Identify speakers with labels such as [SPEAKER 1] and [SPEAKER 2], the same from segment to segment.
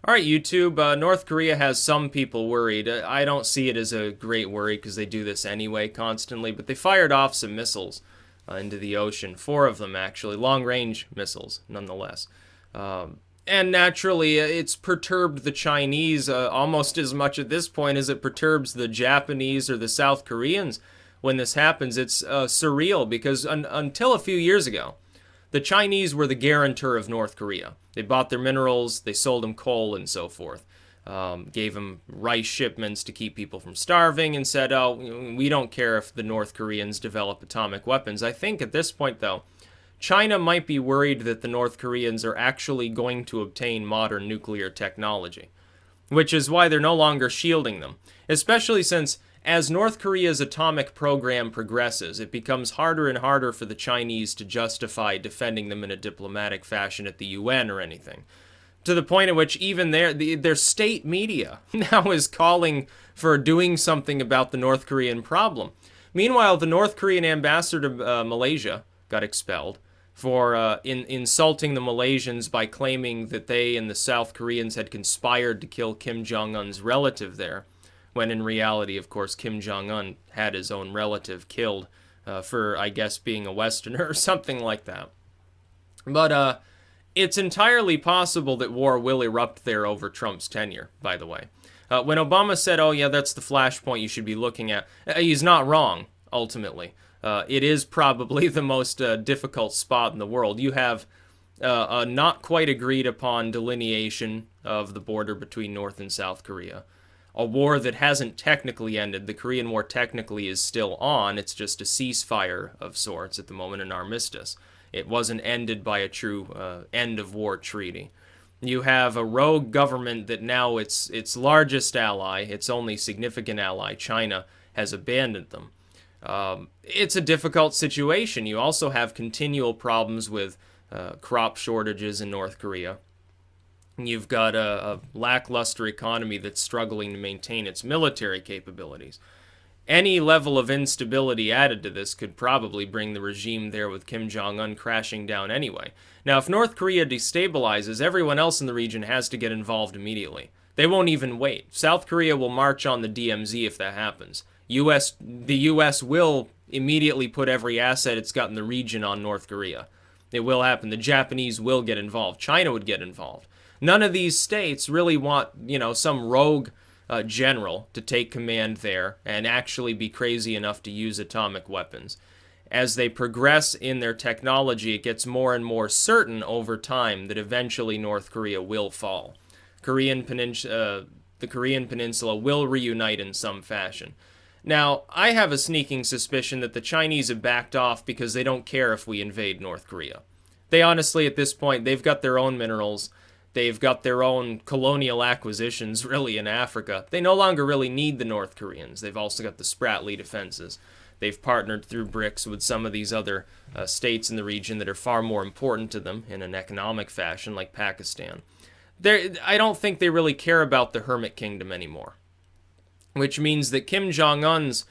[SPEAKER 1] All right, YouTube. North Korea has some people worried. I don't see it as a great worry because they do this anyway constantly, but they fired off some missiles into the ocean. Four of them, actually. Long range missiles, nonetheless. And naturally, it's perturbed the Chinese almost as much at this point as it perturbs the Japanese or the South Koreans when this happens. It's surreal because until a few years ago, the Chinese were the guarantor of North Korea. They bought their minerals, they sold them coal, and so forth. Gave them rice shipments to keep people from starving, and said, oh, we don't care if the North Koreans develop atomic weapons. I think at this point, though, China might be worried that the North Koreans are actually going to obtain modern nuclear technology, which is why they're no longer shielding them, especially since as North Korea's atomic program progresses, it becomes harder and harder for the Chinese to justify defending them in a diplomatic fashion at the UN or anything. To the point at which even their state media now is calling for doing something about the North Korean problem. Meanwhile, the North Korean ambassador to Malaysia got expelled for insulting the Malaysians by claiming that they and the South Koreans had conspired to kill Kim Jong-un's relative there, when in reality, of course, Kim Jong-un had his own relative killed for, I guess, being a Westerner or something like that. But it's entirely possible that war will erupt there over Trump's tenure, by the way. When Obama said, oh yeah, that's the flashpoint you should be looking at, he's not wrong, ultimately. It is probably the most difficult spot in the world. You have a not quite agreed upon delineation of the border between North and South Korea. A war that hasn't technically ended. The Korean War technically is still on. It's just a ceasefire of sorts at the moment, an armistice. It wasn't ended by a true end-of-war treaty. You have a rogue government that now its largest ally, its only significant ally, China, has abandoned them. It's a difficult situation. You also have continual problems with crop shortages in North Korea. You've got a lackluster economy that's struggling to maintain its military capabilities. Any level of instability added to this could probably bring the regime there with Kim Jong-un crashing down anyway. Now, if North Korea destabilizes, everyone else in the region has to get involved immediately. They won't even wait. South Korea will march on the DMZ if that happens. The U.S. will immediately put every asset it's got in the region on North Korea. It will happen. The Japanese will get involved. China would get involved. None of these states really want, some rogue general to take command there and actually be crazy enough to use atomic weapons. As they progress in their technology, it gets more and more certain over time that eventually North Korea will fall. The Korean Peninsula will reunite in some fashion. Now, I have a sneaking suspicion that the Chinese have backed off because they don't care if we invade North Korea. They honestly, at this point, they've got their own minerals. They've got their own colonial acquisitions, really, in Africa. They no longer really need the North Koreans. They've also got the Spratly defenses. They've partnered through BRICS with some of these other states in the region that are far more important to them in an economic fashion, like Pakistan. I don't think they really care about the Hermit Kingdom anymore, which means that Kim Jong-un's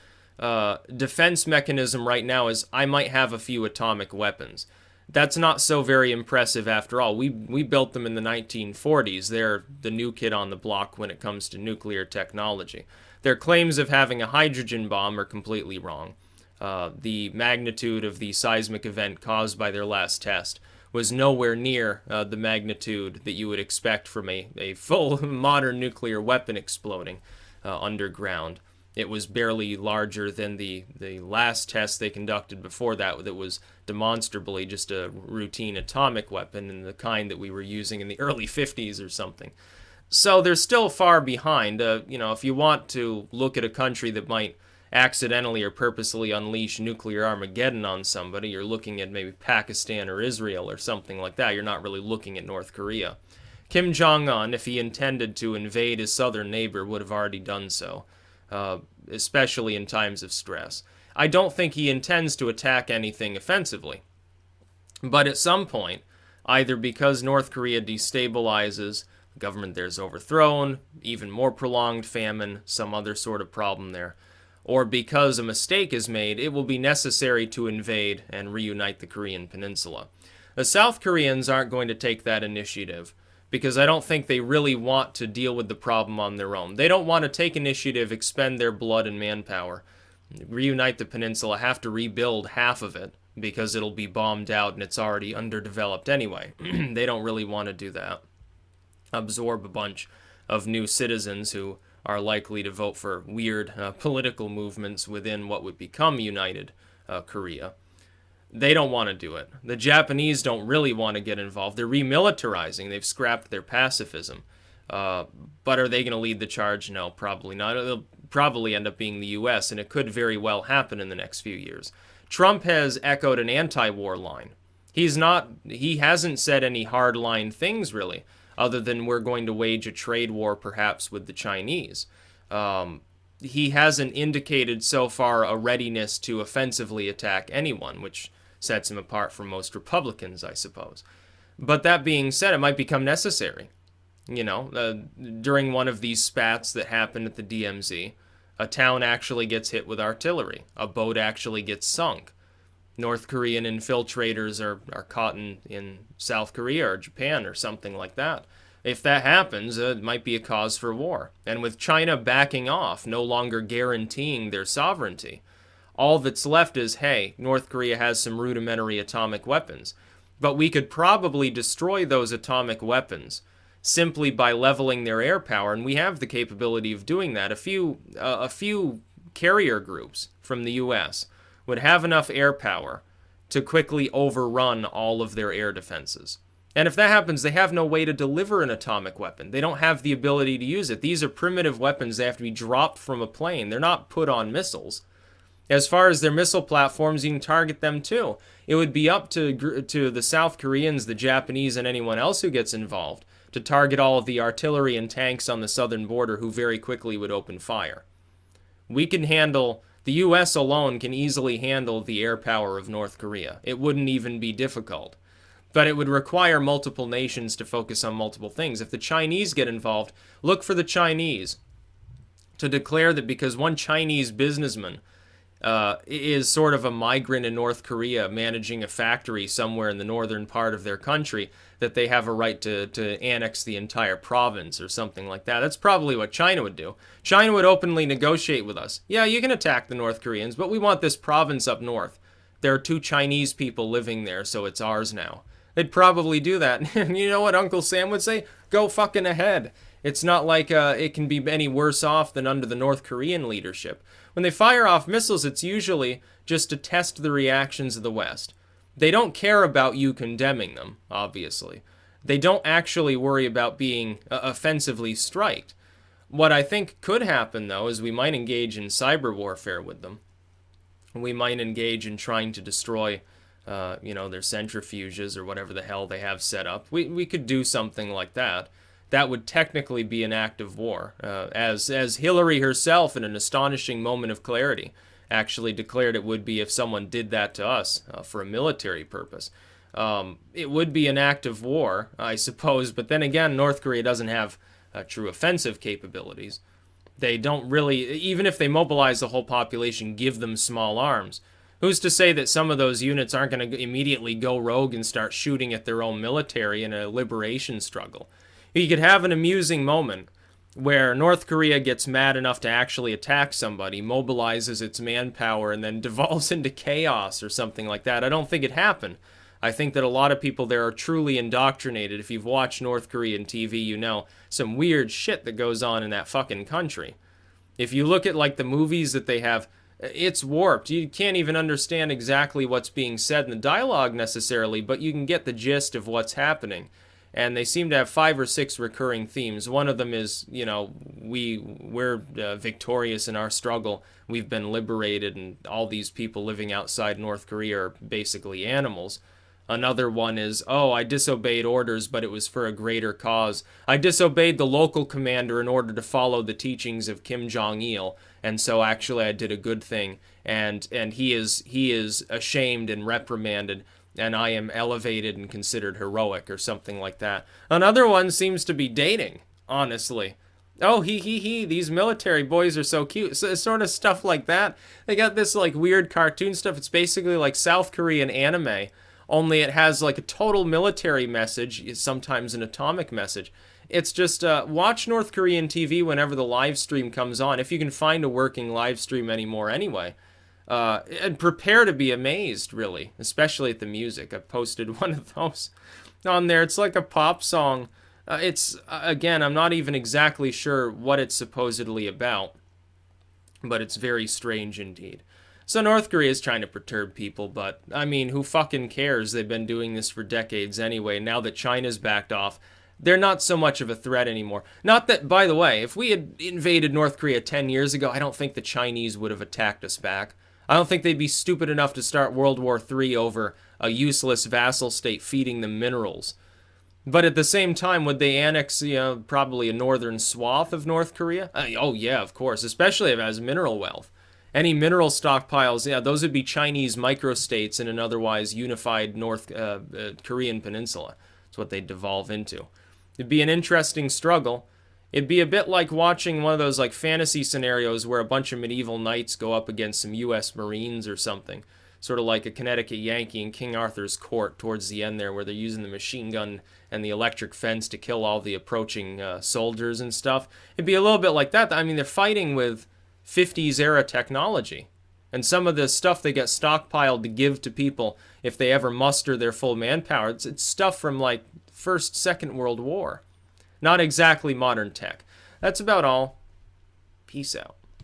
[SPEAKER 1] defense mechanism right now is, I might have a few atomic weapons. That's not so very impressive after all. We built them in the 1940s. They're the new kid on the block when it comes to nuclear technology. Their claims of having a hydrogen bomb are completely wrong. The magnitude of the seismic event caused by their last test was nowhere near the magnitude that you would expect from a full modern nuclear weapon exploding underground. It was barely larger than the last test they conducted before that was demonstrably just a routine atomic weapon and the kind that we were using in the early 50s or something. So they're still far behind. If you want to look at a country that might accidentally or purposely unleash nuclear Armageddon on somebody, you're looking at maybe Pakistan or Israel or something like that. You're not really looking at North Korea. Kim Jong-un, if he intended to invade his southern neighbor, would have already done so. Especially in times of stress. I don't think he intends to attack anything offensively. But at some point, either because North Korea destabilizes, the government there is overthrown, even more prolonged famine, some other sort of problem there, or because a mistake is made, it will be necessary to invade and reunite the Korean Peninsula. The South Koreans aren't going to take that initiative because I don't think they really want to deal with the problem on their own. They don't want to take initiative, expend their blood and manpower, reunite the peninsula, have to rebuild half of it because it'll be bombed out and it's already underdeveloped anyway. They don't really want to do that. Absorb a bunch of new citizens who are likely to vote for weird political movements within what would become United Korea. They don't want to do it. The Japanese don't really want to get involved. They're remilitarizing. They've scrapped their pacifism. But are they going to lead the charge? No, probably not. It'll probably end up being the U.S., and it could very well happen in the next few years. Trump has echoed an anti-war line. He hasn't said any hard-line things, really, other than we're going to wage a trade war, perhaps, with the Chinese. He hasn't indicated so far a readiness to offensively attack anyone, which sets him apart from most Republicans, I suppose. But that being said, it might become necessary. During one of these spats that happened at the DMZ, a town actually gets hit with artillery. A boat actually gets sunk. North Korean infiltrators are caught in South Korea or Japan or something like that. If that happens, it might be a cause for war. And with China backing off, no longer guaranteeing their sovereignty, all that's left is, hey, North Korea has some rudimentary atomic weapons, but we could probably destroy those atomic weapons simply by leveling their air power, and we have the capability of doing that. A few carrier groups from the U.S. would have enough air power to quickly overrun all of their air defenses. And if that happens, they have no way to deliver an atomic weapon. They don't have the ability to use it. These are primitive weapons. They have to be dropped from a plane. They're not put on missiles. As far as their missile platforms, you can target them too. It would be up to the South Koreans, the Japanese, and anyone else who gets involved to target all of the artillery and tanks on the southern border who very quickly would open fire. The U.S. alone can easily handle the air power of North Korea. It wouldn't even be difficult. But it would require multiple nations to focus on multiple things. If the Chinese get involved, look for the Chinese to declare that because one Chinese businessman is sort of a migrant in North Korea managing a factory somewhere in the northern part of their country, that they have a right to annex the entire province or something like that. That's probably what China would do. China would openly negotiate with us. Yeah, you can attack the North Koreans, but we want this province up north. There are 2 Chinese people living there, so it's ours now. They'd probably do that. And you know what Uncle Sam would say? Go fucking ahead. It's not like it can be any worse off than under the North Korean leadership. When they fire off missiles, it's usually just to test the reactions of the West. They don't care about you condemning them, obviously. They don't actually worry about being offensively striked. What I think could happen, though, is we might engage in cyber warfare with them. We might engage in trying to destroy their centrifuges or whatever the hell they have set up. We could do something like that. That would technically be an act of war, as Hillary herself, in an astonishing moment of clarity, actually declared it would be if someone did that to us for a military purpose. It would be an act of war, I suppose, but then again, North Korea doesn't have true offensive capabilities. They don't really, even if they mobilize the whole population, give them small arms. Who's to say that some of those units aren't going to immediately go rogue and start shooting at their own military in a liberation struggle? You could have an amusing moment where North Korea gets mad enough to actually attack somebody, mobilizes its manpower, and then devolves into chaos or something like that. I don't think it happened. I think that a lot of people there are truly indoctrinated. If you've watched North Korean TV, you know some weird shit that goes on in that fucking country. If you look at like the movies that they have, it's warped. You can't even understand exactly what's being said in the dialogue necessarily, but you can get the gist of what's happening. And they seem to have 5 or 6 recurring themes. One of them is, we're victorious in our struggle. We've been liberated, and all these people living outside North Korea are basically animals. Another one is, I disobeyed orders, but it was for a greater cause. I disobeyed the local commander in order to follow the teachings of Kim Jong-il, and so actually I did a good thing. And he is ashamed and reprimanded, and I am elevated and considered heroic or something like that. Another one seems to be dating, honestly. Oh, these military boys are so cute. So, sort of stuff like that. They got this like weird cartoon stuff. It's basically like South Korean anime, only it has like a total military message, sometimes an atomic message. It's just watch North Korean TV whenever the live stream comes on, if you can find a working live stream anymore anyway. And prepare to be amazed, really, especially at the music. I've posted one of those on there. It's like a pop song. Again, I'm not even exactly sure what it's supposedly about, but it's very strange indeed. So North Korea is trying to perturb people, but, I mean, who fucking cares? They've been doing this for decades anyway. Now that China's backed off, they're not so much of a threat anymore. Not that, by the way, if we had invaded North Korea 10 years ago, I don't think the Chinese would have attacked us back. I don't think they'd be stupid enough to start World War III over a useless vassal state feeding them minerals. But at the same time, would they annex, probably a northern swath of North Korea? Oh, yeah, of course, especially if it has mineral wealth. Any mineral stockpiles, yeah, those would be Chinese microstates in an otherwise unified North Korean peninsula. That's what they'd devolve into. It'd be an interesting struggle. It'd be a bit like watching one of those like fantasy scenarios where a bunch of medieval knights go up against some U.S. Marines or something. Sort of like a Connecticut Yankee in King Arthur's court towards the end there, where they're using the machine gun and the electric fence to kill all the approaching soldiers and stuff. It'd be a little bit like that. I mean, they're fighting with 50s era technology. And some of the stuff they get stockpiled to give to people if they ever muster their full manpower, it's stuff from like First, Second World War. Not exactly modern tech. That's about all. Peace out.